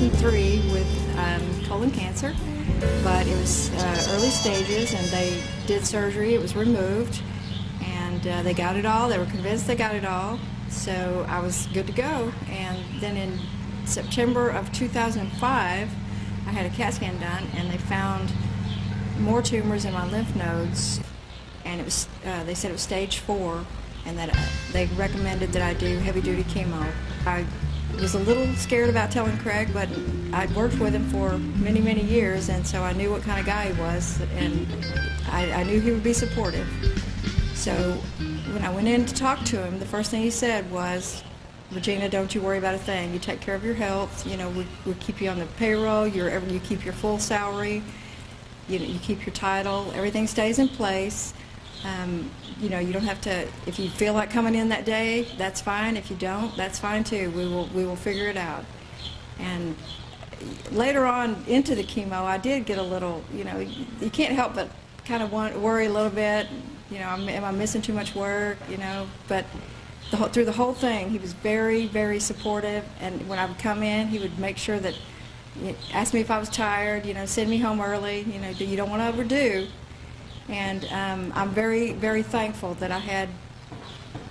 2003 with colon cancer, but it was early stages, and they did surgery. It was removed, and they got it all. They were convinced they got it all, so I was good to go. And then in September of 2005, I had a CAT scan done, and they found more tumors in my lymph nodes, and it was they said it was stage 4, and that they recommended that I do heavy-duty chemo. I was a little scared about telling Craig, but I'd worked with him for many, many years, and so I knew what kind of guy he was, and I knew he would be supportive. So when I went in to talk to him, the first thing he said was, "Regina, don't you worry about a thing. You take care of your health. You know, we keep you on the payroll. You keep your full salary. You keep your title. Everything stays in place. You know, you don't have to. If you feel like coming in that day, that's fine. If you don't, that's fine too. We will figure it out." And later on into the chemo, I did get a little. You know, you can't help but kind of worry a little bit. You know, am I missing too much work? You know, but through the whole thing, he was very, very supportive. And when I would come in, he would make sure that ask me if I was tired. You know, send me home early. You know, you don't want to overdo. And I'm very, very thankful that I had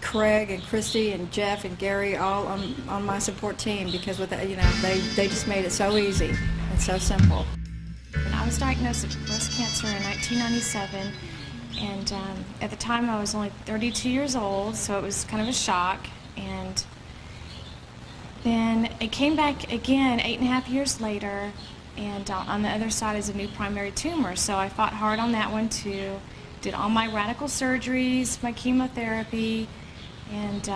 Craig and Christy and Jeff and Gary all on my support team, because with that, you know, they just made it so easy and so simple. And I was diagnosed with breast cancer in 1997, and at the time I was only 32 years old, so it was kind of a shock. And then it came back again 8.5 years later, and on the other side is a new primary tumor. So I fought hard on that one too. Did all my radical surgeries, my chemotherapy, and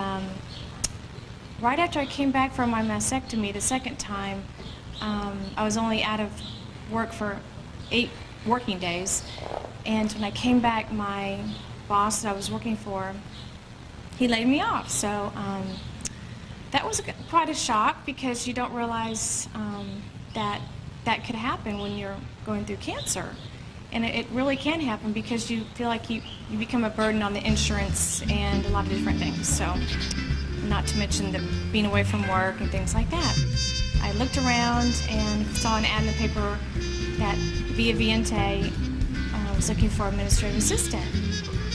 right after I came back from my mastectomy the second time, I was only out of work for 8 working days. And when I came back, my boss that I was working for, he laid me off. So that was quite a shock, because you don't realize that could happen when you're going through cancer. And it really can happen, because you feel like you become a burden on the insurance and a lot of different things. So, not to mention the being away from work and things like that. I looked around and saw an ad in the paper that Via Viente was looking for an administrative assistant.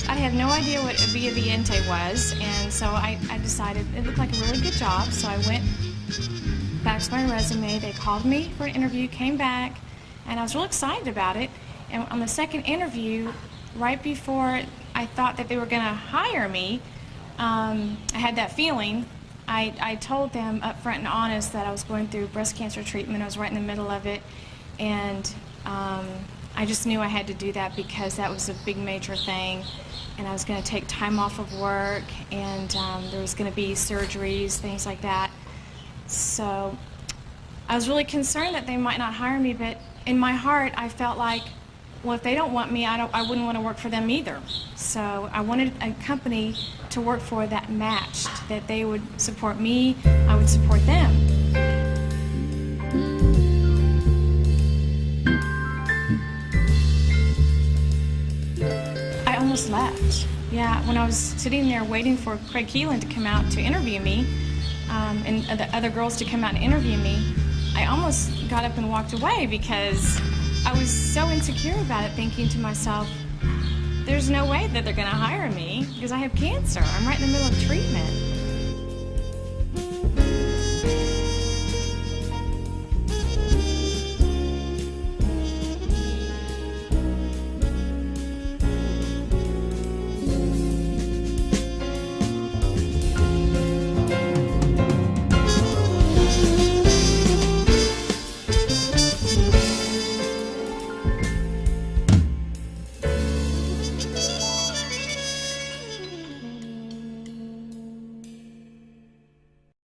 I had no idea what a Via Viente was, and so I decided it looked like a really good job, so I went back to my resume. They called me for an interview, came back, and I was real excited about it. And on the second interview, right before I thought that they were going to hire me, I had that feeling. I told them up front and honest that I was going through breast cancer treatment. I was right in the middle of it, and I just knew I had to do that, because that was a big major thing, and I was going to take time off of work, and there was going to be surgeries, things like that. So I was really concerned that they might not hire me, but in my heart I felt like, well, if they don't want me, I wouldn't want to work for them either. So I wanted a company to work for that matched, that they would support me, I would support them. I almost left. Yeah, when I was sitting there waiting for Craig Keeland to come out to interview me, and the other girls to come out and interview me, I almost got up and walked away, because I was so insecure about it, thinking to myself, there's no way that they're going to hire me, because I have cancer. I'm right in the middle of treatment.